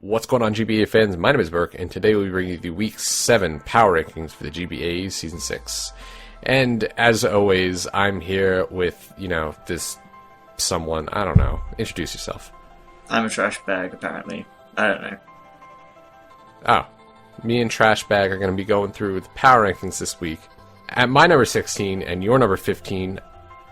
What's going on, GBA fans? My name is Berk, and today we'll be bringing you the Week 7 Power Rankings for the GBA Season 6. And as always, I'm here with, this someone. I don't know. Introduce yourself. I'm a trash bag, apparently. I don't know. Oh. Me and Trash Bag are going to be going through the Power Rankings this week. At my number 16 and your number 15,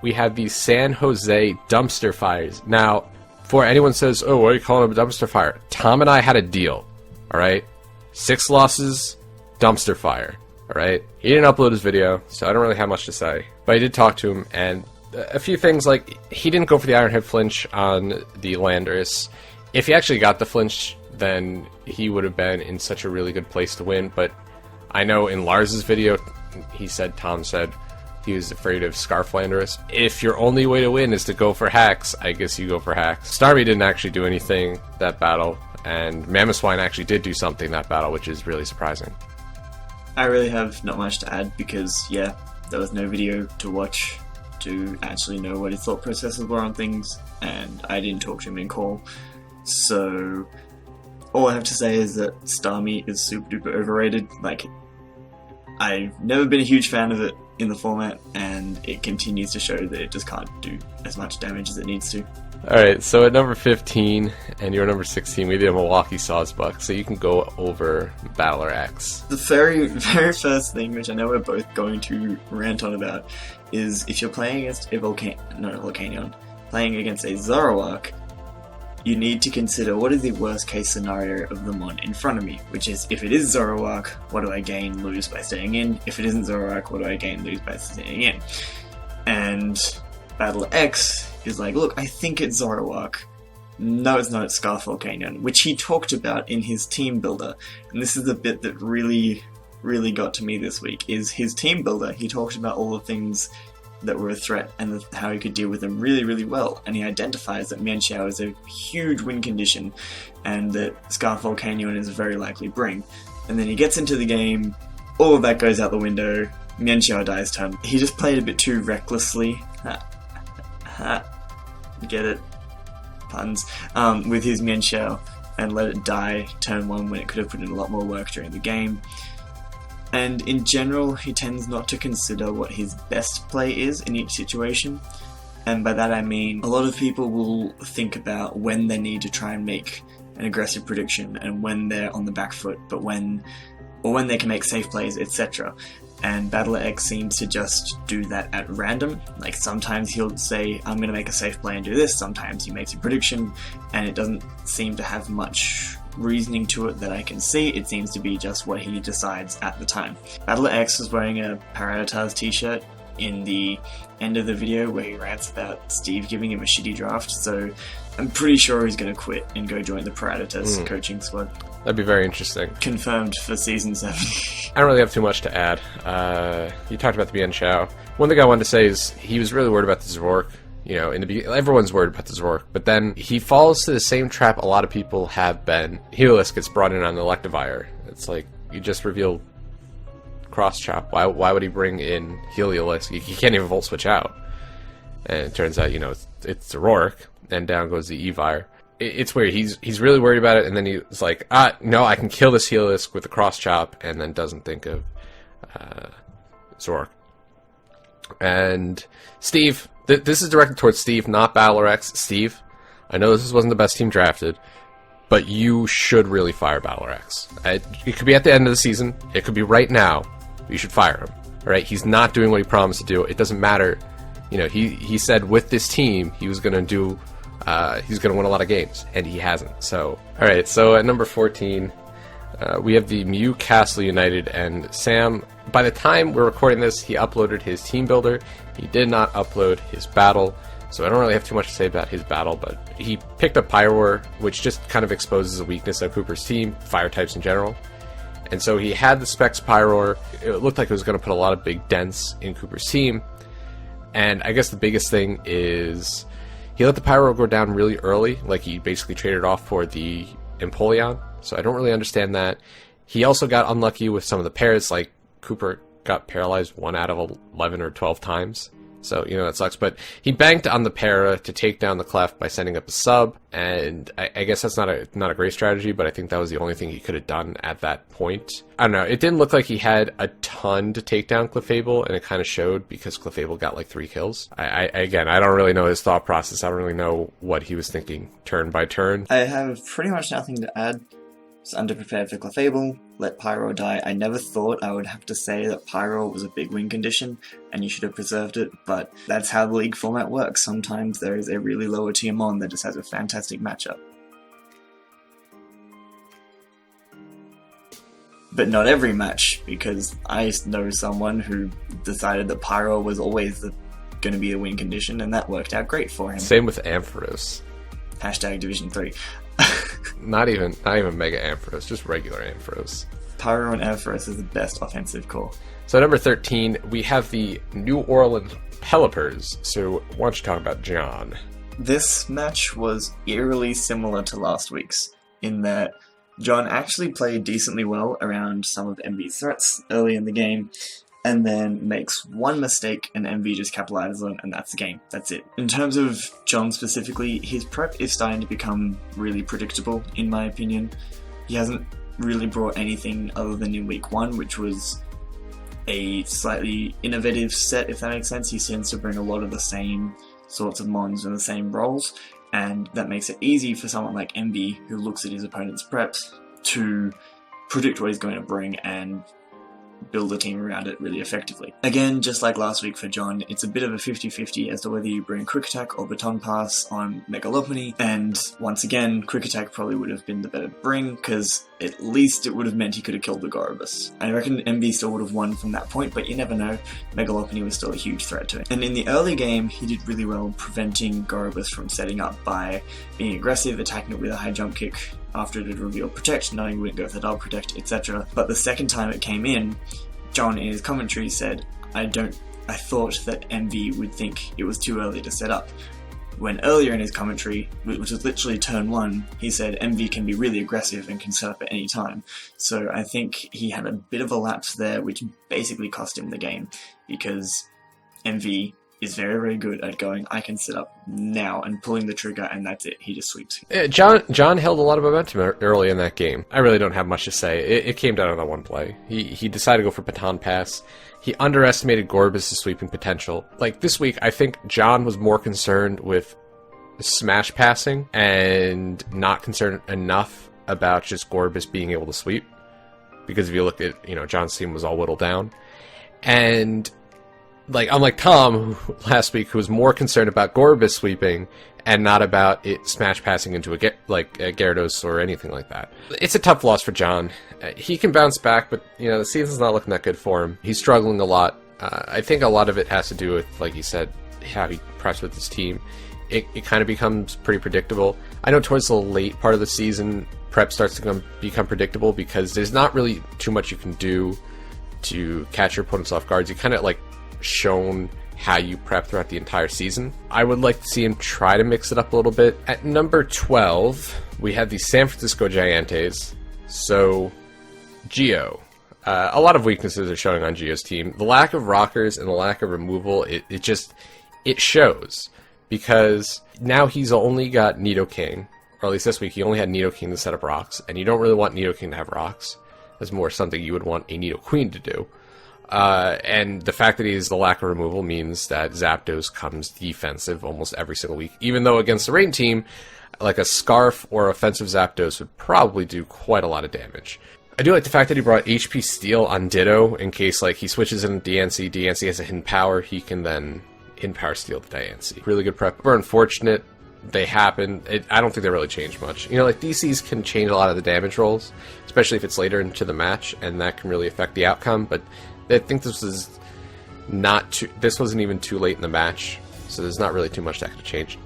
we have the San Jose Dumpster Fires. Now, before anyone says, oh, why are you calling it a dumpster fire? Tom and I had a deal, alright? 6 losses, dumpster fire, alright? He didn't upload his video, so I don't really have much to say. But I did talk to him, and a few things like, he didn't go for the Iron Head flinch on the Landorus. If he actually got the flinch, then he would have been in such a really good place to win. But I know in Lars's video, Tom said, he was afraid of Scarf Landorus. If your only way to win is to go for hacks, I guess you go for hacks. Starmie didn't actually do anything that battle, and Mammothswine actually did do something that battle, which is really surprising. I really have not much to add because, yeah, there was no video to watch to actually know what his thought processes were on things, and I didn't talk to him in call. So, all I have to say is that Starmie is super duper overrated. Like, I've never been a huge fan of it in the format, and it continues to show that it just can't do as much damage as it needs to. Alright, so at number 15 and your number 16, we did a Milwaukee Sawsbuck, so you can go over Battler X. The very first thing, which I know we're both going to rant on about, is if you're playing against a Volcanion, playing against a Zoroark, you need to consider what is the worst case scenario of the mon in front of me, which is, if it is Zoroark, what do I gain, lose by staying in? If it isn't Zoroark, what do I gain, lose by staying in? And Battle X is like, look, I think it's Zoroark. No, it's not, it's Scarf Volcanion, which he talked about in his team builder. And this is the bit that really got to me this week, is his team builder. He talked about all the things that were a threat and how he could deal with them really well, and he identifies that Mienshao is a huge win condition and that Scarf Volcanion is a very likely bring. And then he gets into the game, all of that goes out the window, Mienshao dies turn. He just played a bit too recklessly, get it? Puns. With his Mienshao, and let it die turn 1 when it could have put in a lot more work during the game. And in general, he tends not to consider what his best play is in each situation. And by that I mean, a lot of people will think about when they need to try and make an aggressive prediction and when they're on the back foot, but when they can make safe plays, etc. And Battler X seems to just do that at random. Like, sometimes he'll say, I'm going to make a safe play and do this. Sometimes he makes a prediction, and it doesn't seem to have much reasoning to it that I can see. It seems to be just what he decides at the time. Battler X was wearing a Paradox t-shirt in the end of the video where he rants about Steve giving him a shitty draft, so I'm pretty sure he's going to quit and go join the Paradox coaching squad. That'd be very interesting. Confirmed for Season 7. I don't really have too much to add. You talked about the Mienshao. One thing I wanted to say is he was really worried about the Zoroark. In the beginning, everyone's worried about the Zoroark, but then he falls to the same trap a lot of people have been. Helios gets brought in on the Electivire. It's like, you just reveal Cross Chop. Why would he bring in Helios? He can't even Volt Switch out. And it turns out, it's Zoroark, and down goes the Evire. It's weird. He's really worried about it, and then he's like, no, I can kill this Helios with the Cross Chop, and then doesn't think of Zoroark. And Steve, this is directed towards Steve, not Battler X. Steve, I know this wasn't the best team drafted, but you should really fire Battler X. It could be at the end of the season. It could be right now. You should fire him. All right? He's not doing what he promised to do. It doesn't matter. He said with this team he was going to do. He's going to win a lot of games, and he hasn't. So, all right. So at number 14, we have the Mew Castle United, and Sam. By the time we're recording this, he uploaded his team builder. He did not upload his battle, so I don't really have too much to say about his battle, but he picked up Pyroar, which just kind of exposes a weakness of Cooper's team, fire types in general. And so he had the Specs Pyroar. It looked like it was going to put a lot of big dents in Cooper's team. And I guess the biggest thing is he let the Pyroar go down really early, like he basically traded off for the Empoleon, so I don't really understand that. He also got unlucky with some of the pairs, like Cooper got paralyzed 1 out of 11 or 12 times, So, that sucks. But he banked on the para to take down the Clef by sending up a sub, and I guess that's not a great strategy, but I think that was the only thing he could have done at that point. I don't know. It didn't look like he had a ton to take down Clefable, and it kind of showed because Clefable got like 3 kills. Again, I don't really know his thought process. I don't really know what he was thinking turn by turn. I have pretty much nothing to add. It's underprepared for Clefable, let Pyro die. I never thought I would have to say that Pyro was a big win condition and you should have preserved it, but that's how the league format works. Sometimes there is a really lower tier mon that just has a fantastic matchup. But not every match, because I know someone who decided that Pyro was always going to be a win condition, and that worked out great for him. Same with Ampharos. Hashtag Division 3. Not even Mega Ampharos, just regular Ampharos. Pyro and Ampharos is the best offensive core. So number 13, we have the New Orleans Pelipers. So why don't you talk about John? This match was eerily similar to last week's, in that John actually played decently well around some of MV's threats early in the game, and then makes one mistake and MV just capitalizes on it, and that's the game. That's it. In terms of John specifically, his prep is starting to become really predictable, in my opinion. He hasn't really brought anything other than in week 1, which was a slightly innovative set, if that makes sense. He tends to bring a lot of the same sorts of mons and the same roles, and that makes it easy for someone like MV, who looks at his opponent's preps, to predict what he's going to bring and build a team around it really effectively. Again, just like last week for John, it's a bit of a 50-50 as to whether you bring Quick Attack or Baton Pass on Megalopony, and once again, Quick Attack probably would have been the better bring, because at least it would have meant he could have killed the Gorobus. I reckon MV still would have won from that point, but you never know. Megalopony was still a huge threat to him. And in the early game, he did really well preventing Gorobus from setting up by being aggressive, attacking it with a high jump kick after it had revealed Protect, knowing he wouldn't go for double Protect, etc. But the second time it came in, John in his commentary said, I thought that MV would think it was too early to set up. When earlier in his commentary, which was literally turn 1, he said MV can be really aggressive and can set up at any time. So I think he had a bit of a lapse there, which basically cost him the game, because MV is very, very good at going, I can set up now, and pulling the trigger, and that's it. He just sweeps. John held a lot of momentum early in that game. I really don't have much to say. It came down to that one play. He decided to go for Baton Pass. He underestimated Gorobus' sweeping potential. Like, this week, I think John was more concerned with smash passing and not concerned enough about just Gorobus being able to sweep. Because if you look at, John's team was all whittled down. And unlike Tom last week, who was more concerned about Gorobus sweeping and not about it smash passing into a Gyarados or anything like that. It's a tough loss for John. He can bounce back, but the season's not looking that good for him. He's struggling a lot. I think a lot of it has to do with, like he said, how he preps with his team. It kind of becomes pretty predictable. I know towards the late part of the season, prep starts to become predictable because there's not really too much you can do to catch your opponents off guards. You kind of shown how you prep throughout the entire season. I would like to see him try to mix it up a little bit. At number 12, we have the San Francisco Gigantes. So, Geo. A lot of weaknesses are showing on Geo's team. The lack of rockers and the lack of removal, it shows. Because now he's only got Nidoking, or at least this week he only had Nidoking to set up rocks, and you don't really want Nidoking to have rocks. That's more something you would want a Nidoqueen to do. And the fact that he has the lack of removal means that Zapdos comes defensive almost every single week. Even though against the Rain team, like a Scarf or offensive Zapdos would probably do quite a lot of damage. I do like the fact that he brought HP Steel on Ditto in case he switches in DNC. DNC has a hidden power, he can then hidden power Steel the DNC. Really good prep. We're unfortunate. They happen. I don't think they really change much. DCs can change a lot of the damage rolls, especially if it's later into the match, and that can really affect the outcome, but I think this wasn't even too late in the match, so there's not really too much that could have changed.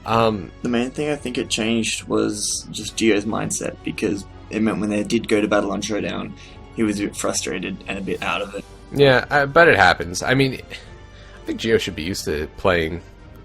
The main thing I think it changed was just Geo's mindset, because it meant when they did go to battle on Showdown, he was a bit frustrated and a bit out of it. Yeah, but it happens. I mean, I think Geo should be used to playing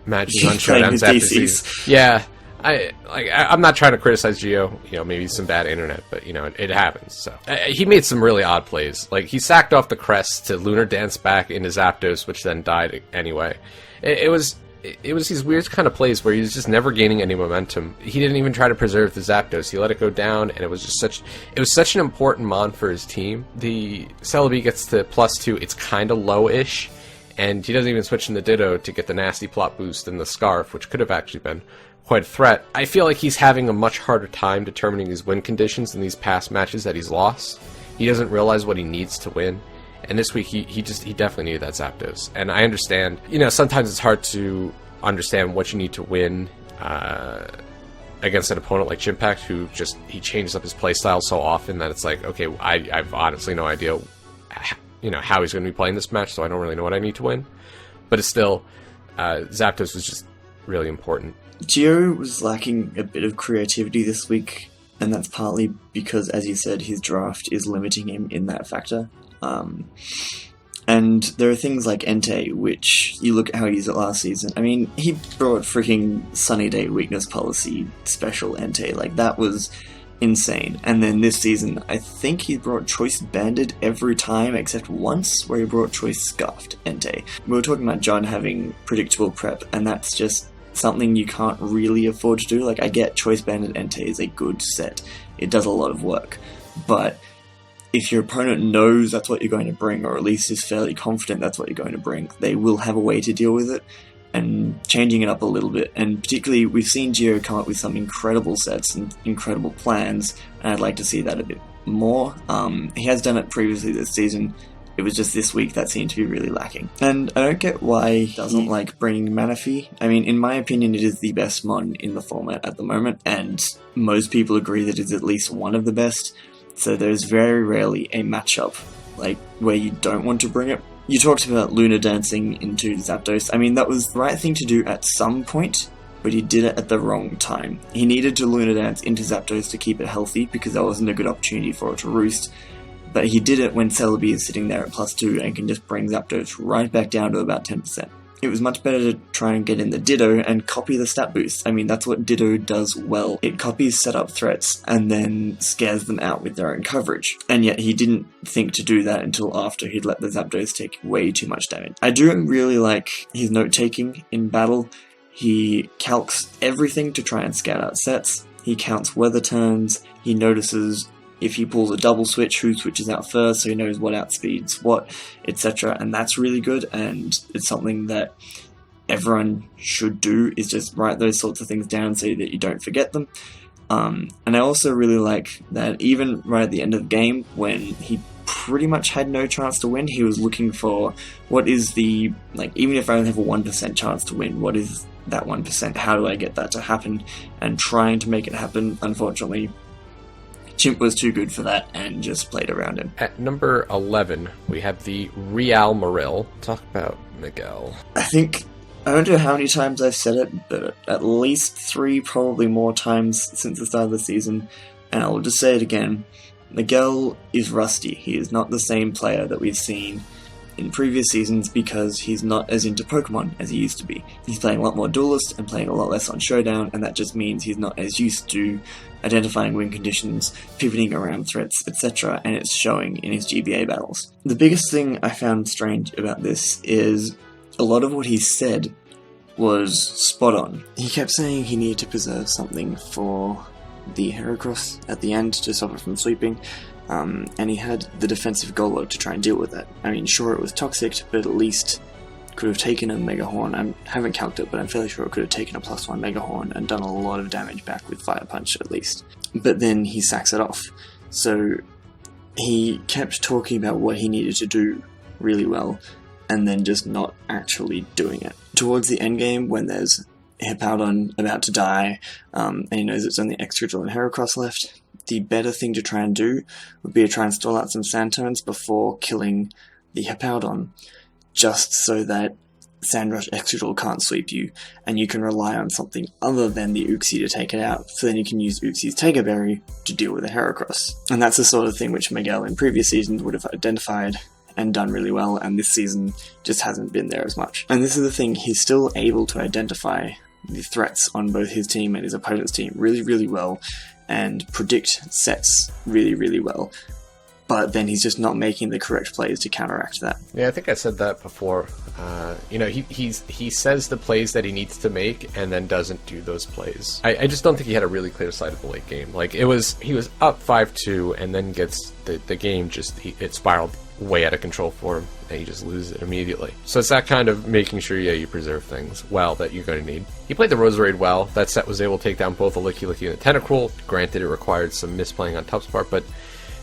matches on Showdowns after season. Yeah, I'm not trying to criticize Geo. Maybe some bad internet, but it happens. So he made some really odd plays. Like he sacked off the crest to lunar dance back into Zapdos, which then died anyway. It was these weird kind of plays where he was just never gaining any momentum. He didn't even try to preserve the Zapdos. He let it go down, and it was such an important mon for his team. The Celebi gets to +2. It's kind of low-ish, and he doesn't even switch in the Ditto to get the nasty plot boost and the Scarf, which could have actually been quite a threat. I feel like he's having a much harder time determining these win conditions in these past matches that he's lost. He doesn't realize what he needs to win. And this week, he definitely needed that Zapdos. And I understand, sometimes it's hard to understand what you need to win against an opponent like Chimpact, who he changes up his playstyle so often that it's like, okay, I've honestly no idea, how he's going to be playing this match, so I don't really know what I need to win. But it's still, Zapdos was just really important. Geo was lacking a bit of creativity this week, and that's partly because, as you said, his draft is limiting him in that factor. And there are things like Entei, which you look at how he used it last season. I mean, he brought freaking Sunny Day Weakness Policy special Entei. Like, that was insane. And then this season, I think he brought Choice Banded every time except once, where he brought Choice Scarfed Entei. We were talking about John having predictable prep, and that's just something you can't really afford to do. Like, I get Choice Banded Entei is a good set. It does a lot of work. But if your opponent knows that's what you're going to bring, or at least is fairly confident that's what you're going to bring, they will have a way to deal with it, and changing it up a little bit. And particularly, we've seen Geo come up with some incredible sets and incredible plans, and I'd like to see that a bit more. He has done it previously this season. It was just this week that seemed to be really lacking. And I don't get why he doesn't like bringing Manaphy. I mean, in my opinion, it is the best mon in the format at the moment, and most people agree that it's at least one of the best. So there's very rarely a matchup like where you don't want to bring it. You talked about Lunar dancing into Zapdos. I mean, that was the right thing to do at some point, but he did it at the wrong time. He needed to Lunar dance into Zapdos to keep it healthy, because that wasn't a good opportunity for it to roost. But he did it when Celebi is sitting there at +2 and can just bring Zapdos right back down to about 10%. It was much better to try and get in the Ditto and copy the stat boost. I mean, that's what Ditto does well. It copies setup threats and then scares them out with their own coverage. And yet he didn't think to do that until after he'd let the Zapdos take way too much damage. I do really like his note-taking in battle. He calcs everything to try and scout out sets. He counts weather turns. He notices if he pulls a double switch, who switches out first, so he knows what outspeeds what, etc. And that's really good, and it's something that everyone should do, is just write those sorts of things down so that you don't forget them. And I also really like that even right at the end of the game, when he pretty much had no chance to win, he was looking for what is the, like, even if I only have a 1% chance to win, what is that 1%? How do I get that to happen? And trying to make it happen. Unfortunately, Chimp was too good for that and just played around him. At number 11, we have the Real Moril. Talk about Miguel. I don't know how many times I've said it, but at least 3, probably more times since the start of the season, and I will just say it again. Miguel is rusty. He is not the same player that we've seen in previous seasons because he's not as into Pokemon as he used to be. He's playing a lot more Duelist and playing a lot less on Showdown, and that just means he's not as used to identifying win conditions, pivoting around threats, etc., and it's showing in his GBA battles. The biggest thing I found strange about this is a lot of what he said was spot on. He kept saying he needed to preserve something for the Heracross at the end to stop it from sweeping, and he had the defensive Golok to try and deal with it. I mean, sure, it was toxic, but at least could have taken a Mega Horn. I haven't calculated it, but I'm fairly sure it could have taken a +1 Mega Horn and done a lot of damage back with Fire Punch at least. But then he sacks it off. So he kept talking about what he needed to do really well, and then just not actually doing it. Towards the end game, when there's Hippowdon about to die, and he knows it's only Excadrill and Heracross left, the better thing to try and do would be to try and stall out some Sand before killing the Hippowdon, just so that Sandrush Excadrill can't sweep you, and you can rely on something other than the Uxie to take it out, so then you can use Uxie's Tega Berry to deal with the Heracross. And that's the sort of thing which Miguel in previous seasons would have identified and done really well, and this season just hasn't been there as much. And this is the thing, he's still able to identify the threats on both his team and his opponent's team really, really well, and predict sets really, really well. But then he's just not making the correct plays to counteract that. Yeah, I think I said that before. He says the plays that he needs to make and then doesn't do those plays. I just don't think he had a really clear sight of the late game. Like, he was up 5-2 and then gets the game it spiraled way out of control for him and he just loses it immediately. So it's that kind of making sure, you preserve things well that you're going to need. He played the Rose Raid well. That set was able to take down both the Licky Licky and the Tentacruel. Granted, it required some misplaying on Tup's part, but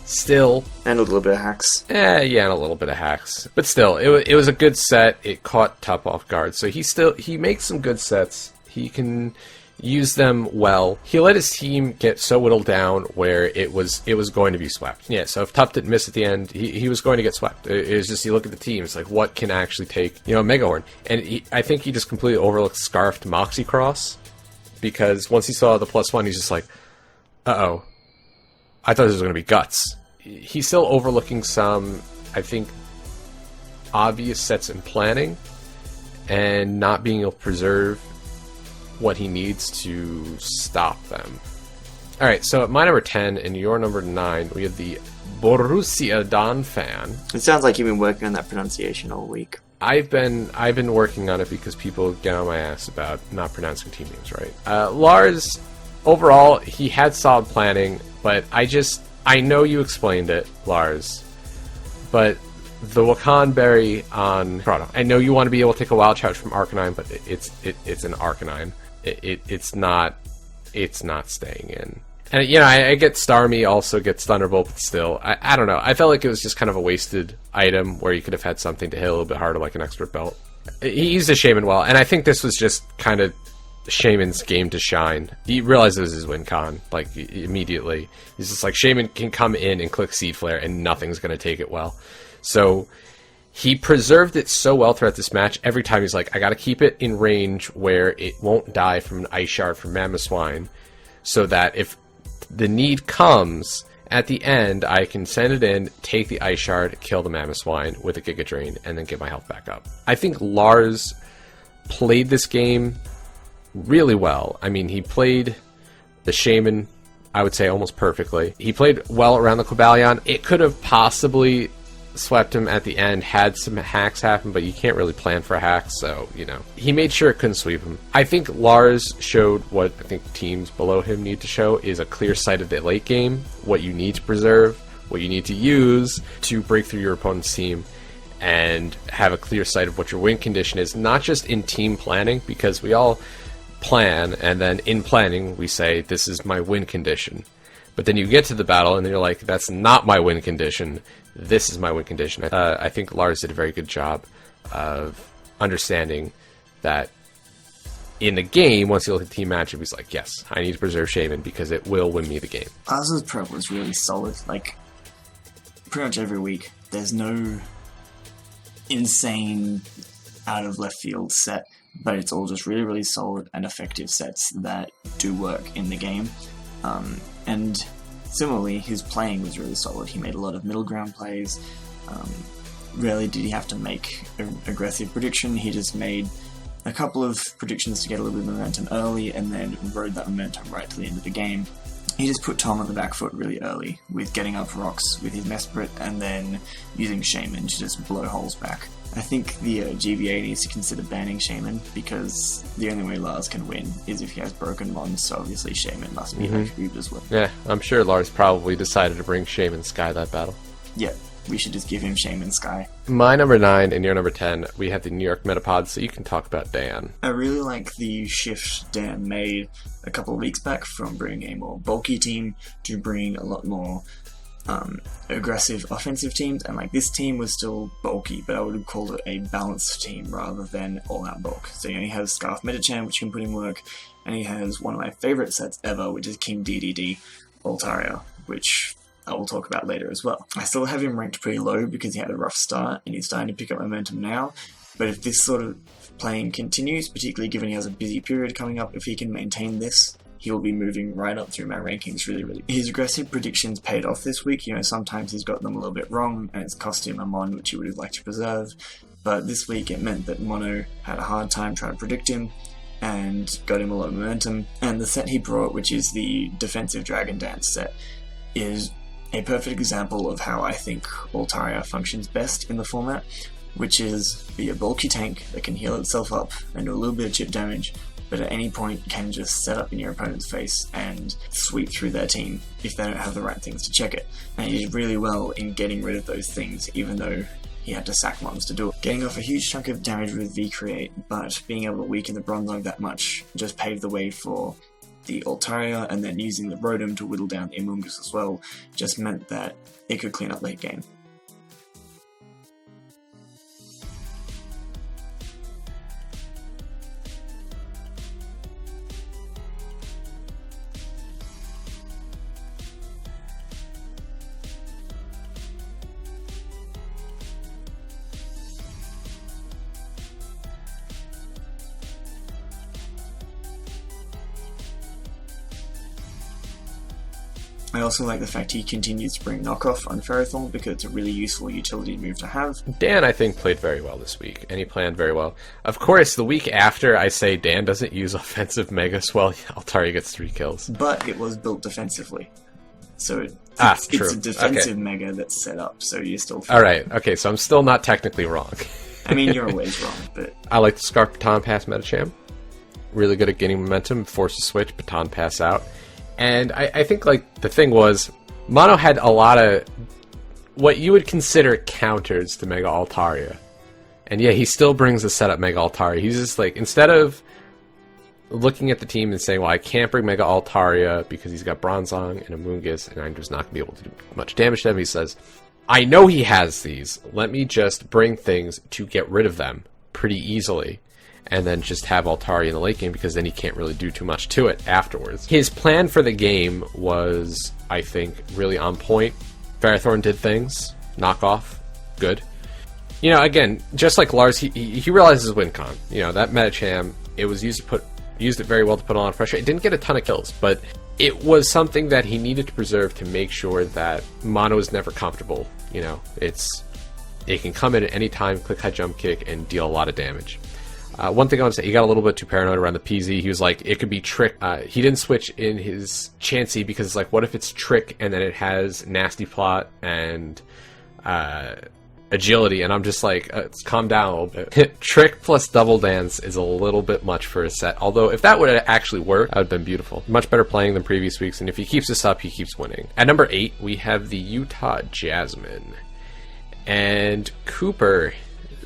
still, and a little bit of hacks. Yeah, and a little bit of hacks. But still, it was a good set. It caught Tup off guard. So he makes some good sets. He can use them well. He let his team get so whittled down where it was going to be swept. Yeah, so if Tup didn't miss at the end, he was going to get swept. It's just, you look at the team, it's like, what can actually take, Mega Horn? And I think he just completely overlooked Scarfed Moxie Cross, because once he saw the +1, he's just like, uh-oh. I thought this was going to be Guts. He's still overlooking some, I think, obvious sets in planning and not being able to preserve what he needs to stop them. Alright, so at my number 10 and your number 9, we have the Borussia Don fan. It sounds like you've been working on that pronunciation all week. I've been working on it because people get on my ass about not pronouncing team names right. Lars, overall, he had solid planning, but I know you explained it, Lars, but the Wakan Berry on Toronto, I know you want to be able to take a Wild Charge from Arcanine, but it's an Arcanine. It's not staying in. And, I get Starmie also gets Thunderbolt, but still, I don't know. I felt like it was just kind of a wasted item where you could have had something to hit a little bit harder, like an Expert Belt. He used the Shaman well, and I think this was just kind of Shaman's game to shine. He realized it was his win con, like, immediately. He's just like, Shaman can come in and click Seed Flare and nothing's going to take it well. So he preserved it so well throughout this match. Every time he's like, I got to keep it in range where it won't die from an Ice Shard from Mamoswine, so that if the need comes at the end, I can send it in, take the Ice Shard, kill the Mamoswine with a Giga Drain, and then get my health back up. I think Lars played this game really well. I mean, he played the Shaman, I would say, almost perfectly. He played well around the Cobalion. It could have possibly swept him at the end, had some hacks happen, but you can't really plan for hacks, so, he made sure it couldn't sweep him. I think Lars showed what I think teams below him need to show, is a clear sight of the late game, what you need to preserve, what you need to use to break through your opponent's team, and have a clear sight of what your win condition is, not just in team planning, because we all plan, and then in planning we say, this is my win condition. But then you get to the battle and you're like, that's not my win condition, this is my win condition. I think Lars did a very good job of understanding that in the game, once you look at the team matchup, he's like, yes, I need to preserve Shaman because it will win me the game. Lars's prep was really solid, like, pretty much every week. There's no insane out of left field set, but it's all just really, really solid and effective sets that do work in the game. And similarly, his playing was really solid. He made a lot of middle ground plays. Rarely did he have to make an aggressive prediction. He just made a couple of predictions to get a little bit of momentum early and then rode that momentum right to the end of the game. He just put Tom on the back foot really early with getting up rocks with his Mesprit and then using Shaman to just blow holes back. I think the GBA needs to consider banning Shaman because the only way Lars can win is if he has broken mons, so obviously Shaman must be removed as well. Yeah, I'm sure Lars probably decided to bring Shaman Sky that battle. Yeah, we should just give him Shaman Sky. My number 9 and your number 10, we have the New York Metapod, so you can talk about Dan. I really like the shift Dan made a couple of weeks back from bringing a more bulky team to bring a lot more aggressive offensive teams, and like this team was still bulky, but I would have called it a balanced team rather than all-out bulk. So he has Scarf Metachan, which can put in work, and he has one of my favourite sets ever, which is King DDD Altaria, which I will talk about later as well. I still have him ranked pretty low because he had a rough start, and he's starting to pick up momentum now, but if this sort of playing continues, particularly given he has a busy period coming up, if he can maintain this, he will be moving right up through my rankings really. His aggressive predictions paid off this week. Sometimes he's got them a little bit wrong and it's cost him a mon which he would have liked to preserve. But this week it meant that Mono had a hard time trying to predict him. and got him a lot of momentum. And the set he brought, which is the defensive Dragon Dance set, is a perfect example of how I think Altaria functions best in the format, which is be a bulky tank that can heal itself up and do a little bit of chip damage, but at any point can just set up in your opponent's face and sweep through their team if they don't have the right things to check it. And he did really well in getting rid of those things, even though he had to sack mons to do it. Getting off a huge chunk of damage with V-Create, but being able to weaken the Bronzong that much just paved the way for the Altaria, and then using the Rotom to whittle down the Amoonguss as well just meant that it could clean up late game. I also like the fact he continues to bring knockoff on Ferrothorn because it's a really useful utility move to have. Dan, I think, played very well this week, and he planned very well. Of course, the week after I say Dan doesn't use offensive Megas well, Altaria gets 3 kills. But it was built defensively. So it's a defensive Mega that's set up, so you're still fine. Alright, okay, so I'm still not technically wrong. I mean, you're always wrong, but... I like the Scarf Baton Pass Metacham. Really good at getting momentum, force a switch, Baton Pass out. And I think, like, the thing was, Mono had a lot of what you would consider counters to Mega Altaria. And yeah, he still brings the setup Mega Altaria. He's just like, instead of looking at the team and saying, well, I can't bring Mega Altaria because he's got Bronzong and Amoonguss, and I'm just not going to be able to do much damage to them, he says, I know he has these. Let me just bring things to get rid of them pretty easily. And then just have Altaria in the late game, because then he can't really do too much to it afterwards. His plan for the game was, I think, really on point. Ferrothorn did things. Knockoff. Good. You know, again, just like Lars, he realizes win con. You know, that Metacham, it was used it very well to put on pressure. It didn't get a ton of kills, but it was something that he needed to preserve to make sure that Mono is never comfortable. You know, it can come in at any time, click high jump kick, and deal a lot of damage. One thing I want to say, he got a little bit too paranoid around the PZ. He was like, it could be Trick. He didn't switch in his Chansey because it's like, what if it's Trick and then it has Nasty Plot and Agility? And I'm just like, calm down a little bit. Trick plus Double Dance is a little bit much for a set. Although, if that would have actually worked, that would have been beautiful. Much better playing than previous weeks, and if he keeps this up, he keeps winning. At number 8, we have the Utah Jasmine. And Cooper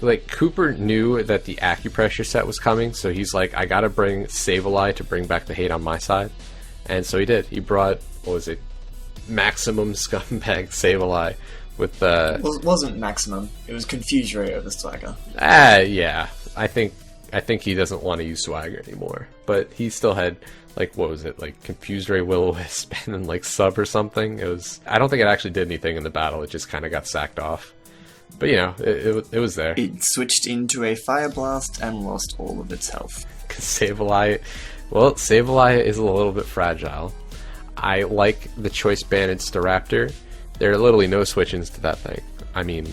knew that the acupressure set was coming, so he's like, I gotta bring Sableye to bring back the hate on my side. And so he did. He brought, what was it, Maximum Scumbag Sableye with the... Well, it wasn't Maximum. It was Confuse Ray over Swagger. Yeah. I think he doesn't want to use Swagger anymore. But he still had, like, what was it, like, Confused Ray Will-O-Wisp and then, like, Sub or something. It was... I don't think it actually did anything in the battle. It just kind of got sacked off. But, you know, it was there. It switched into a Fire Blast and lost all of its health. Because Sableye is a little bit fragile. I like the Choice Banded Staraptor. There are literally no switch-ins to that thing. I mean,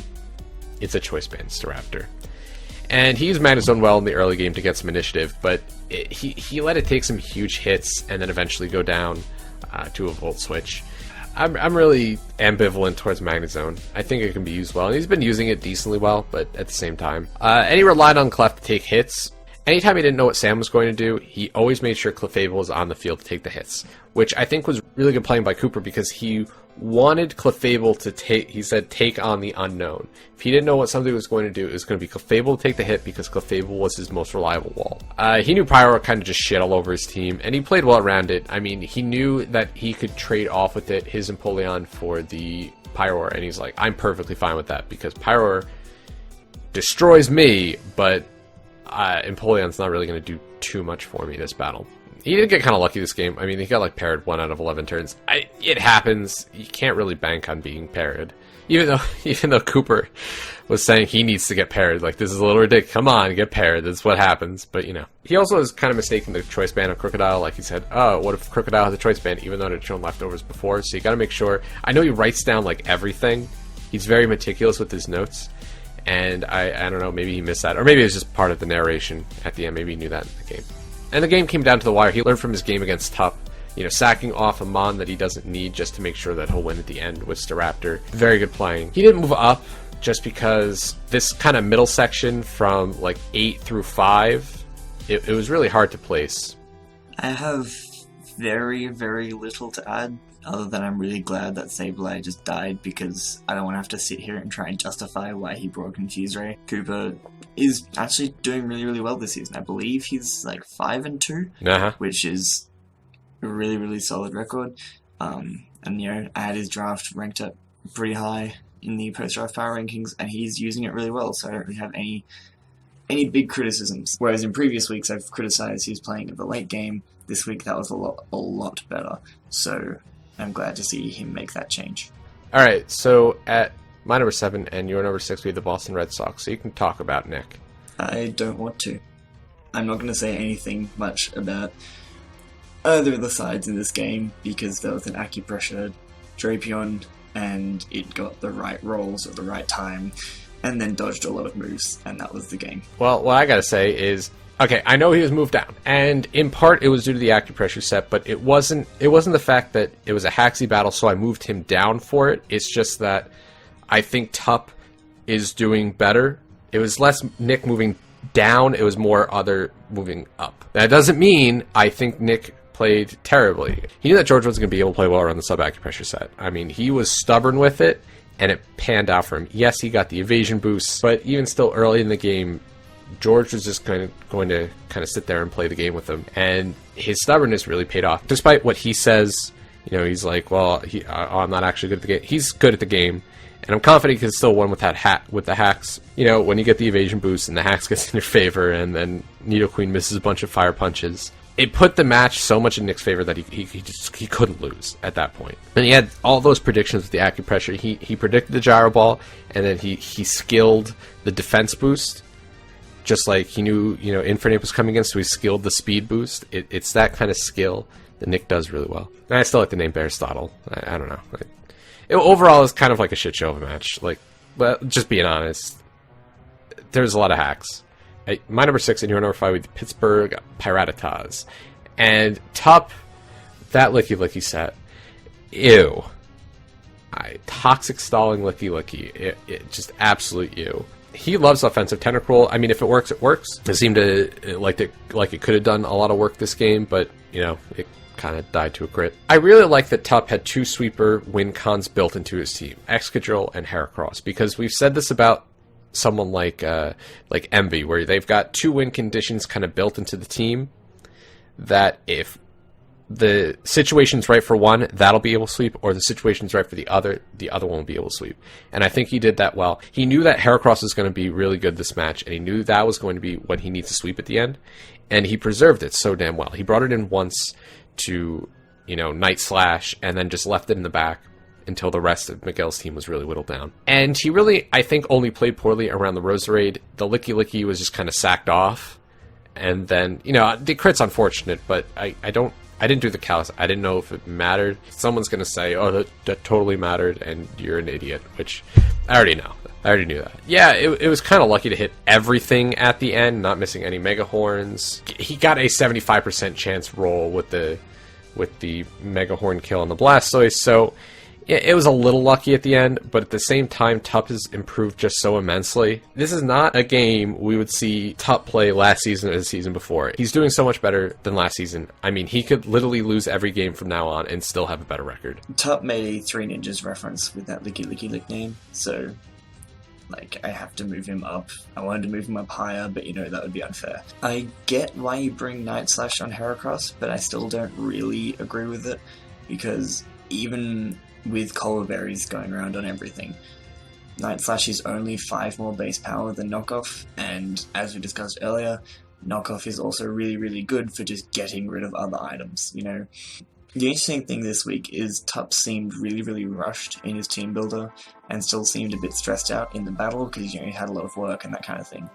it's a Choice Banded Staraptor. And he used Magnezone well in the early game to get some initiative, but he let it take some huge hits and then eventually go down to a Volt Switch. I'm really ambivalent towards Magnezone. I think it can be used well, and he's been using it decently well, but at the same time. And he relied on Clef to take hits. Anytime he didn't know what Sam was going to do, he always made sure Clefable was on the field to take the hits, which I think was really good playing by Cooper, because he wanted Clefable to take on the unknown. If he didn't know what something was going to do, it was going to be Clefable to take the hit, because Clefable was his most reliable wall. He knew Pyro kind of just shit all over his team, and he played well around it. I mean, he knew that he could trade off with it, his Empoleon for the Pyro, and he's like, I'm perfectly fine with that, because Pyro destroys me, but Empoleon's not really going to do too much for me this battle. He did get kind of lucky this game. I mean, he got like parried 1 out of 11 turns. It happens. You can't really bank on being parried. Even though Cooper was saying he needs to get parried, like, this is a little ridiculous. Come on, get parried. That's what happens. But, you know. He also is kind of mistaken the choice band of Crocodile. Like he said, oh, what if Crocodile has a choice band, even though it had shown leftovers before? So you got to make sure. I know he writes down like everything. He's very meticulous with his notes. And I don't know, maybe he missed that. Or maybe it was just part of the narration at the end. Maybe he knew that in the game. And the game came down to the wire. He learned from his game against Tup, sacking off a Mon that he doesn't need just to make sure that he'll win at the end with Staraptor. Very good playing. He didn't move up just because this kind of middle section from like 8 through 5, it was really hard to place. I have very, very little to add, other than I'm really glad that Sableye just died, because I don't want to have to sit here and try and justify why he brought Confuse Ray. Cooper is actually doing really, really well this season. I believe he's like 5-2, which is a really, really solid record. And I had his draft ranked up pretty high in the post-draft power rankings, and he's using it really well, so I don't really have any big criticisms. Whereas in previous weeks I've criticized his playing in the late game. This week that was a lot better, so I'm glad to see him make that change. Alright, so at my number 7 and your number 6, we have the Boston Red Sox, so you can talk about Nick. I don't want to. I'm not going to say anything much about either of the sides in this game, because there was an acupressure Drapion, and it got the right rolls at the right time, and then dodged a lot of moves, and that was the game. Well, what I gotta say is, okay, I know he was moved down, and in part it was due to the acupressure set, but it wasn't the fact that it was a Haxie battle, so I moved him down for it. It's just that I think Tup is doing better. It was less Nick moving down, it was more other moving up. That doesn't mean I think Nick played terribly. He knew that George wasn't going to be able to play well around the sub-acupressure set. I mean, he was stubborn with it, and it panned out for him. Yes, he got the evasion boost, but even still early in the game, George was just going to kind of sit there and play the game with him, and his stubbornness really paid off. Despite what he says, he's like, well, I'm not actually good at the game. He's good at the game, and I'm confident he can still win with with the hacks. When you get the evasion boost and the hacks gets in your favor, and then Nidoqueen misses a bunch of fire punches. It put the match so much in Nick's favor that he couldn't lose at that point. And he had all those predictions with the acupressure. He predicted the gyro ball, and then he skilled the defense boost. Just like he knew, Infernape was coming in, so he skilled the speed boost. It's that kind of skill that Nick does really well. And I still like the name Aristotle. I don't know. Overall, it's kind of like a shit show of a match. But just being honest, there's a lot of hacks. My number 6 and your number 5 with the Pittsburgh Piratas. And Tup, that Licky Licky set. Ew. Toxic stalling Licky Licky. It just absolute ew. He loves offensive Tentacruel. I mean, if it works, it works. It seemed to like it could have done a lot of work this game, but it kind of died to a crit. I really like that Tup had 2 sweeper win cons built into his team, Excadrill and Heracross, because we've said this about someone like Envy, where they've got 2 win conditions kind of built into the team, that if the situation's right for one, that'll be able to sweep, or the situation's right for the other one will be able to sweep. And I think he did that well. He knew that Heracross was going to be really good this match, and he knew that was going to be when he needs to sweep at the end, and he preserved it so damn well. He brought it in once to, Night Slash, and then just left it in the back until the rest of Miguel's team was really whittled down. And he really, I think, only played poorly around the Roserade. The Licky Licky was just kind of sacked off, and then, the crit's unfortunate, but I didn't do the callus. I didn't know if it mattered. Someone's going to say, oh, that totally mattered, and you're an idiot, which I already know. I already knew that. Yeah, it was kind of lucky to hit everything at the end, not missing any Mega Horns. He got a 75% chance roll with the Mega Horn kill on the Blastoise, so it was a little lucky at the end, but at the same time, Tup has improved just so immensely. This is not a game we would see Tup play last season or the season before. He's doing so much better than last season. I mean, he could literally lose every game from now on and still have a better record. Tup made a 3 Ninjas reference with that Licky Licky Lick name, so I have to move him up. I wanted to move him up higher, but that would be unfair. I get why you bring Night Slash on Heracross, but I still don't really agree with it, because even with Cola Berries going around on everything, Night Slash is only 5 more base power than Knockoff, and as we discussed earlier, Knockoff is also really, really good for just getting rid of other items, The interesting thing this week is Tup seemed really, really rushed in his team builder, and still seemed a bit stressed out in the battle, because he had a lot of work and that kind of thing.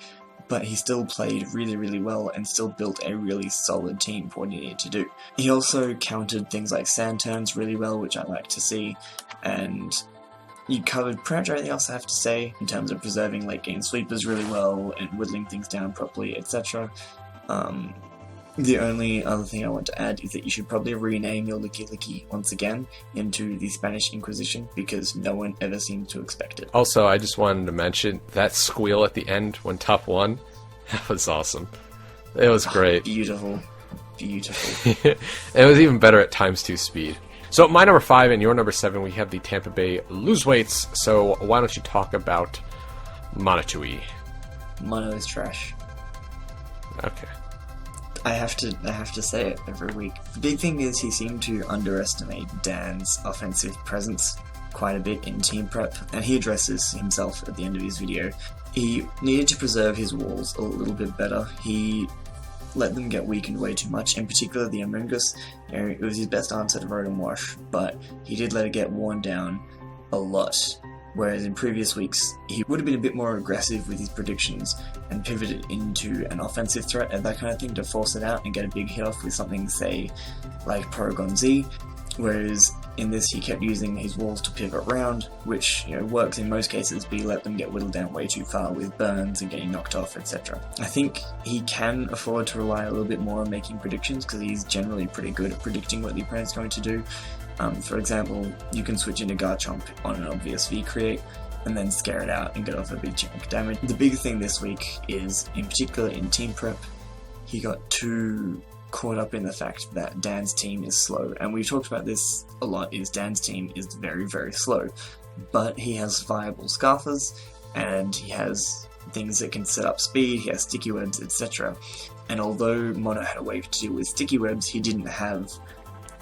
But he still played really, really well and still built a really solid team for what he needed to do. He also countered things like sand turns really well, which I like to see, and you covered pretty much everything else I have to say in terms of preserving late game sweepers really well and whittling things down properly, etc. The only other thing I want to add is that you should probably rename your Licky Licky once again into the Spanish Inquisition, because no one ever seems to expect it. Also, I just wanted to mention that squeal at the end when Top won. That was awesome. It was great. Beautiful. Beautiful. It was even better at ×2 speed. So my number 5 and your number 7, we have the Tampa Bay Lose Weights. So why don't you talk about Monotui? Mono is trash. Okay. I have to say it every week. The big thing is he seemed to underestimate Dan's offensive presence quite a bit in team prep, and he addresses himself at the end of his video. He needed to preserve his walls a little bit better. He let them get weakened way too much, in particular the Amoonguss. You know, it was his best answer to Rotom Wash, but he did let it get worn down a lot. Whereas in previous weeks, he would have been a bit more aggressive with his predictions and pivoted into an offensive threat and that kind of thing to force it out and get a big hit off with something, say, like Porygon Z. Whereas in this, he kept using his walls to pivot around, which, you know, works in most cases, but he let them get whittled down way too far with burns and getting knocked off, etc. I think he can afford to rely a little bit more on making predictions, because he's generally pretty good at predicting what the opponent's going to do. For example, you can switch into Garchomp on an obvious V-Create, and then scare it out and get off a big chunk of damage. The big thing this week is, in particular in team prep, he got too caught up in the fact that Dan's team is slow, and we've talked about this a lot, is Dan's team is very, very slow, but he has viable Scarfers, and he has things that can set up speed, he has sticky webs, etc. And although Mono had a way to deal with sticky webs, he didn't have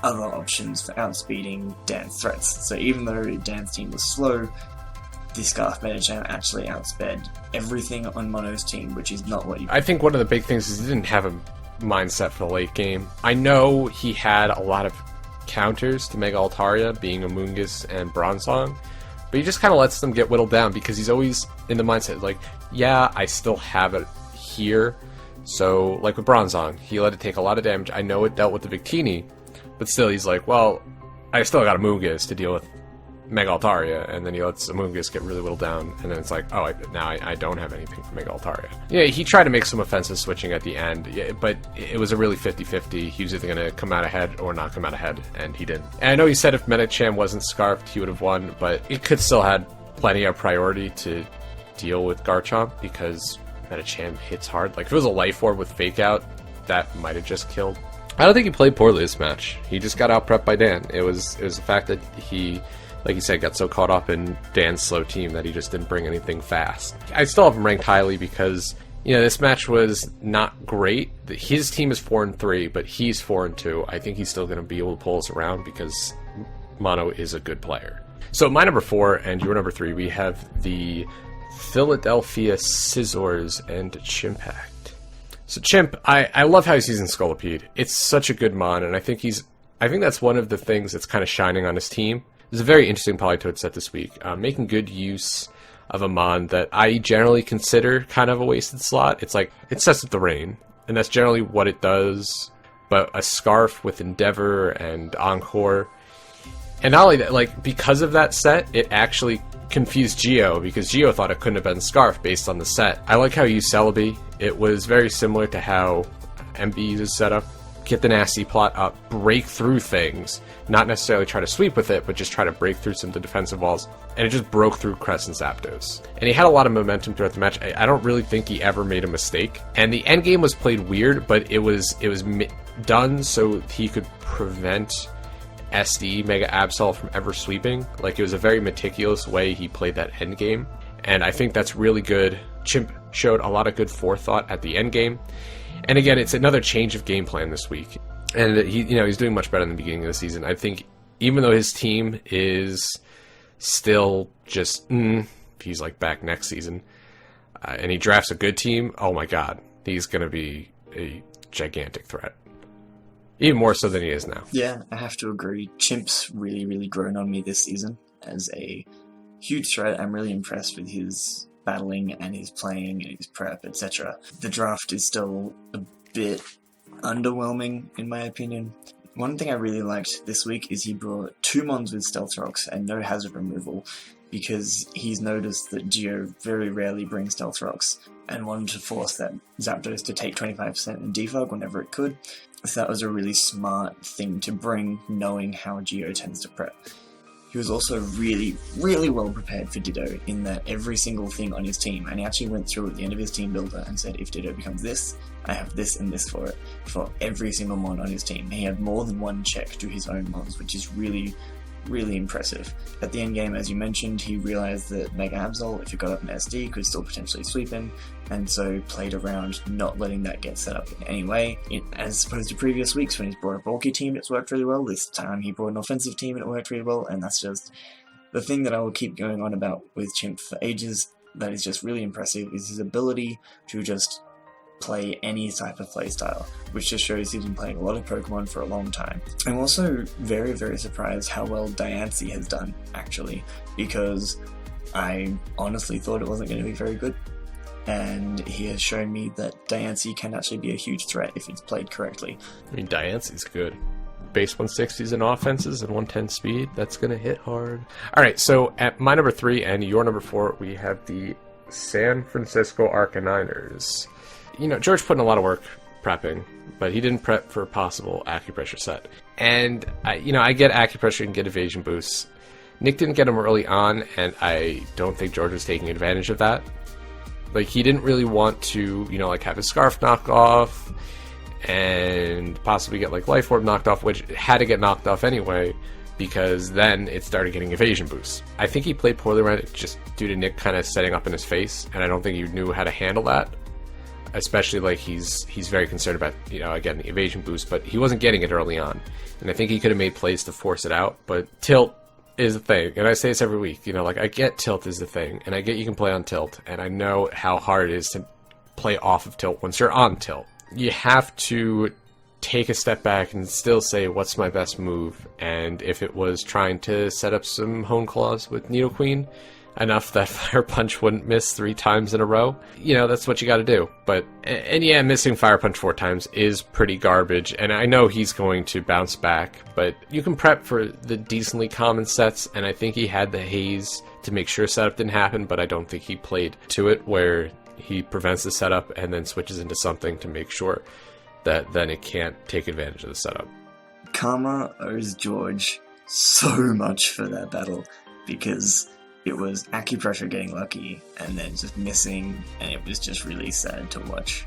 other options for outspeeding Dan's threats. So even though Dan's team was slow, the Scarf Metacham actually outsped everything on Mono's team, which is not what you... I think one of the big things is he didn't have a mindset for the late game. I know he had a lot of counters to Mega Altaria, being Amoonguss and Bronzong, but he just kind of lets them get whittled down because he's always in the mindset, like, yeah, I still have it here. So, like with Bronzong, he let it take a lot of damage. I know it dealt with the Victini, but still, he's like, well, I still got Amoonguss to deal with Mega Altaria, and then he lets Amoonguss get really whittled down, and then it's like, oh, now I don't have anything for Mega Altaria. Yeah, he tried to make some offensive switching at the end, but it was a really 50-50. He was either going to come out ahead or not come out ahead, and he didn't. And I know he said if Metacham wasn't Scarfed, he would have won, but it could still had plenty of priority to deal with Garchomp, because Metacham hits hard. Like, if it was a Life Orb with Fake Out, that might have just killed. I don't think he played poorly this match. He just got out-prepped by Dan. It was the fact that he, like you said, got so caught up in Dan's slow team that he just didn't bring anything fast. I still have him ranked highly because, you know, this match was not great. His team is 4-3, but he's 4-2. I think he's still going to be able to pull us around because Mono is a good player. So my number 4 and your number 3, we have the Philadelphia Scissors and Chimpact. So Chimp, I love how he's using Scolipede. It's such a good mon, and I think that's one of the things that's kind of shining on his team. There's a very interesting Politoed set this week, making good use of a mon that I generally consider kind of a wasted slot. It's like, it sets up the rain, and that's generally what it does, but a Scarf with Endeavor and Encore. And not only that, like, because of that set, it actually confused Geo, because Geo thought it couldn't have been Scarf based on the set. I like how you use Celebi. It was very similar to how MB is set up. Get the nasty plot up, break through things, not necessarily try to sweep with it, but just try to break through some of the defensive walls. And it just broke through Crest and Zapdos. And he had a lot of momentum throughout the match. I don't really think he ever made a mistake. And the end game was played weird, but it was done so he could prevent SD, Mega Absol, from ever sweeping. Like, it was a very meticulous way he played that end game. And I think that's really good. Chimp showed a lot of good forethought at the end game. And again, it's another change of game plan this week. And he's doing much better in the beginning of the season. I think even though his team is still just, he's like back next season, and he drafts a good team, oh my god, he's going to be a gigantic threat. Even more so than he is now. Yeah, I have to agree. Chimp's really, really grown on me this season as a huge threat. I'm really impressed with his battling and his playing and his prep, etc. The draft is still a bit underwhelming, in my opinion. One thing I really liked this week is he brought 2 Mons with Stealth Rocks and no hazard removal, because he's noticed that Geo very rarely brings Stealth Rocks, and wanted to force that Zapdos to take 25% in defog whenever it could. So that was a really smart thing to bring, knowing how Geo tends to prep. He was also really, really well prepared for Ditto, in that every single thing on his team, and he actually went through at the end of his team builder and said, if Ditto becomes this, I have this and this for it, for every single mon on his team. He had more than one check to his own mons, which is really, really impressive. At the end game, as you mentioned, he realised that Mega Absol, if it got up in SD, could still potentially sweep him, and so played around not letting that get set up in any way. As opposed to previous weeks when he's brought a bulky team, it's worked really well. This time he brought an offensive team and it worked really well, and that's just the thing that I will keep going on about with Chimp for ages. That is just really impressive, is his ability to just play any type of playstyle, which just shows he's been playing a lot of Pokemon for a long time. I'm also very, very surprised how well Diancie has done, actually, because I honestly thought it wasn't going to be very good, and he has shown me that Diancie can actually be a huge threat if it's played correctly. I mean, Diancie's good. Base 160s in offenses and 110 speed, that's going to hit hard. Alright, so at my number 3 and your number 4, we have the San Francisco Arcaniners. You know, George put in a lot of work prepping, but he didn't prep for a possible acupressure set. And, I get acupressure and get evasion boosts. Nick didn't get them early on, and I don't think George was taking advantage of that. Like, he didn't really want to, have his scarf knocked off, and possibly get, Life Orb knocked off, which had to get knocked off anyway, because then it started getting evasion boosts. I think he played poorly around it just due to Nick kind of setting up in his face, and I don't think he knew how to handle that. Especially, he's very concerned about, again, the evasion boost, but he wasn't getting it early on. And I think he could have made plays to force it out, but tilt is a thing. And I say this every week, I get tilt is the thing, and I get you can play on tilt, and I know how hard it is to play off of tilt once you're on tilt. You have to take a step back and still say, what's my best move? And if it was trying to set up some Hone Claws with Nidoqueen, enough that Fire Punch wouldn't miss 3 times in a row, that's what you gotta do. But, and yeah, missing Fire Punch 4 times is pretty garbage, and I know he's going to bounce back, but you can prep for the decently common sets, and I think he had the haze to make sure setup didn't happen, but I don't think he played to it, where he prevents the setup and then switches into something to make sure that then it can't take advantage of the setup. Karma owes George so much for that battle, because it was acupressure getting lucky and then just missing, and it was just really sad to watch.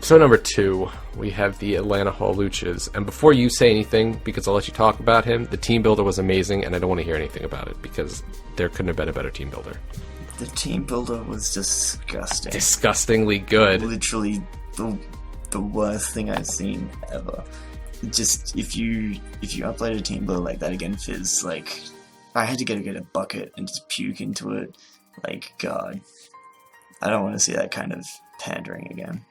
So number 2, we have the Atlanta Hawluchas, and before you say anything, because I'll let you talk about him, the team builder was amazing, and I don't want to hear anything about it, because there couldn't have been a better team builder. The team builder was disgusting. Disgustingly good. Literally the worst thing I've seen ever. Just, if you upload a team builder like that again, Fizz, I had to get a bucket and just puke into it. God. I don't want to see that kind of pandering again.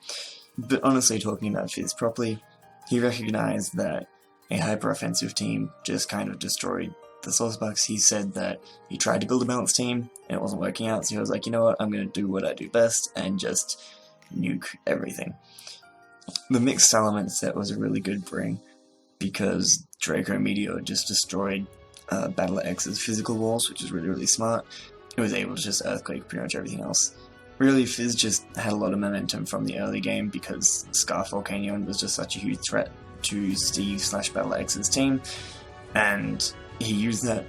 But honestly, talking about Fizz properly, he recognized that a hyper-offensive team just kind of destroyed the Source Bucks. He said that he tried to build a balanced team, and it wasn't working out, so he was like, you know what, I'm going to do what I do best, and just nuke everything. The mixed element set was a really good bring, because Draco Meteor just destroyed Battler X's physical walls, which is really, really smart. It was able to just earthquake pretty much everything else. Really, Fizz just had a lot of momentum from the early game, because Scarf Volcanion was just such a huge threat to Steve/Battler X's team, and he used that,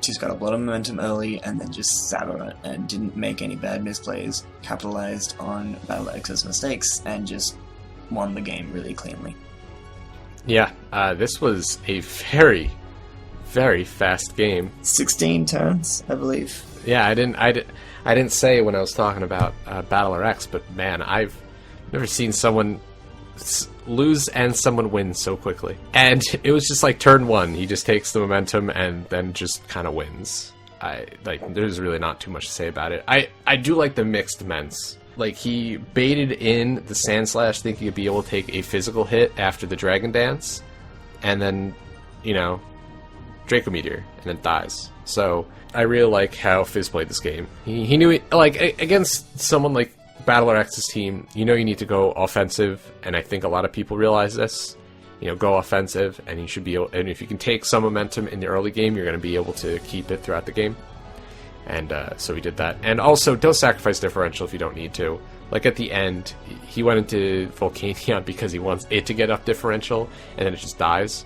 just got a lot of momentum early, and then just sat on it, and didn't make any bad misplays, capitalized on Battler X's mistakes, and just won the game really cleanly. Yeah, this was a very, very fast game. 16 turns, I believe. Yeah, I didn't say when I was talking about Battler X, but man, I've never seen someone lose and someone win so quickly. And it was just turn 1, he just takes the momentum and then just kind of wins. There's really not too much to say about it. I do like the mixed ments. He baited in the Sand Slash thinking he'd be able to take a physical hit after the Dragon Dance, and then, Draco Meteor, and then dies. So, I really like how Fizz played this game. He knew it, against someone like Battler X's team, you need to go offensive, and I think a lot of people realize this. Go offensive, and you should be able, and if you can take some momentum in the early game, you're going to be able to keep it throughout the game. And so he did that. And also, don't sacrifice differential if you don't need to. Like at the end, he went into Volcanion because he wants it to get up differential, and then it just dies.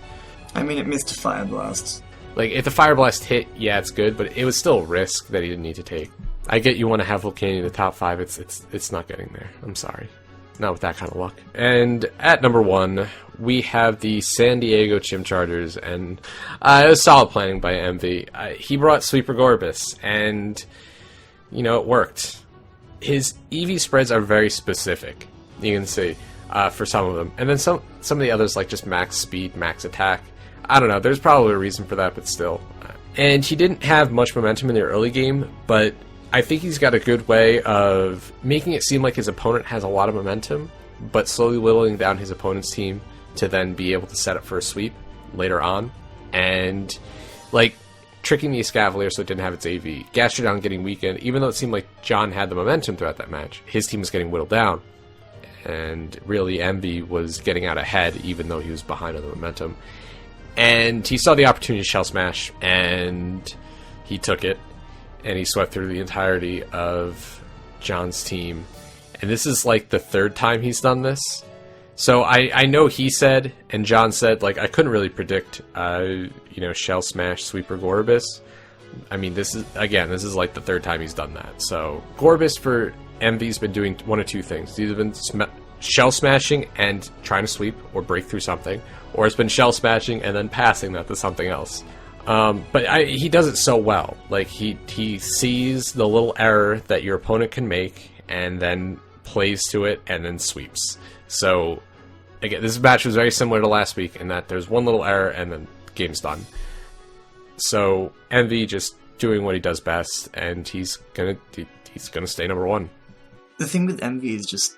I mean, it missed a Fire Blast. Like, if the Fire Blast hit, yeah, it's good, but it was still a risk that he didn't need to take. I get you want to have Volcanion in the top 5, it's not getting there. I'm sorry. Not with that kind of luck. And at number 1, we have the San Diego Chimchargers, and it was solid planning by MV. He brought Sweeper Gorbis, and, you know, it worked. His EV spreads are very specific, you can see, for some of them. And then some of the others, like just max speed, max attack. I don't know, there's probably a reason for that, but still. And he didn't have much momentum in the early game, but I think he's got a good way of making it seem like his opponent has a lot of momentum, but slowly whittling down his opponent's team to then be able to set up for a sweep later on. And, like, tricking the Escavalier so it didn't have its AV. Gastrodon getting weakened, even though it seemed like John had the momentum throughout that match. His team was getting whittled down. And really, Envy was getting out ahead, even though he was behind on the momentum. And he saw the opportunity to Shell Smash, and he took it. And he swept through the entirety of John's team. And this is like the 3rd time he's done this. So I know he said, and John said, like, I couldn't really predict, Shell Smash, Sweeper, Gorbis. I mean, this is like the 3rd time he's done that. So Gorbis for Envy's been doing one of two things. He's either been Shell Smashing and trying to sweep or break through something, or it's been Shell Smashing and then passing that to something else. But he does it so well. Like, he sees the little error that your opponent can make and then plays to it and then sweeps. So, again, this match was very similar to last week in that there's one little error and then the game's done. So, Envy just doing what he does best, and he's gonna stay number 1. The thing with Envy is just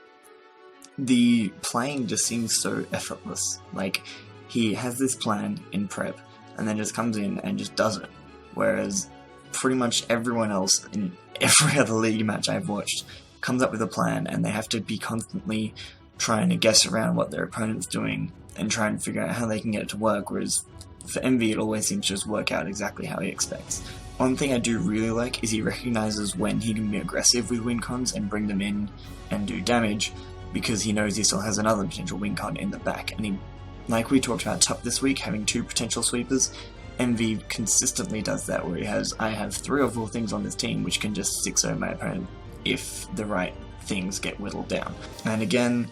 the playing just seems so effortless. Like, he has this plan in prep, and then just comes in and just does it. Whereas pretty much everyone else in every other league match I've watched comes up with a plan, and they have to be constantly trying to guess around what their opponent's doing and try and figure out how they can get it to work, whereas for Envy it always seems to just work out exactly how he expects. One thing I do really like is he recognises when he can be aggressive with win cons and bring them in and do damage, because he knows he still has another potential win con in the back, and he, like we talked about Tup this week, having 2 potential sweepers, Envy consistently does that, where I have 3 or 4 things on this team which can just 6-0 my opponent if the right things get whittled down. And again,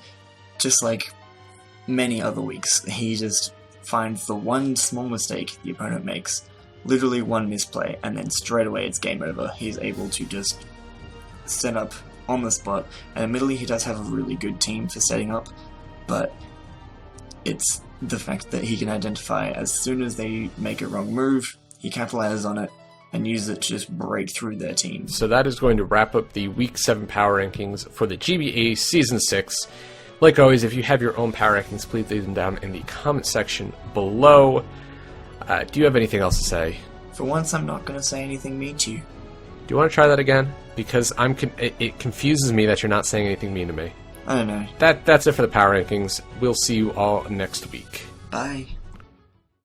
just like many other weeks, he just finds the one small mistake the opponent makes, literally one misplay, and then straight away it's game over. He's able to just set up on the spot, and admittedly he does have a really good team for setting up, but it's the fact that he can identify as soon as they make a wrong move, he capitalizes on it and uses it to just break through their team. So that is going to wrap up the Week 7 power rankings for the GBA Season 6. Like always, if you have your own power rankings, please leave them down in the comment section below. Do you have anything else to say? For once, I'm not going to say anything mean to you. Do you want to try that again? Because it confuses me that you're not saying anything mean to me. I don't know. That's it for the power rankings. We'll see you all next week. Bye.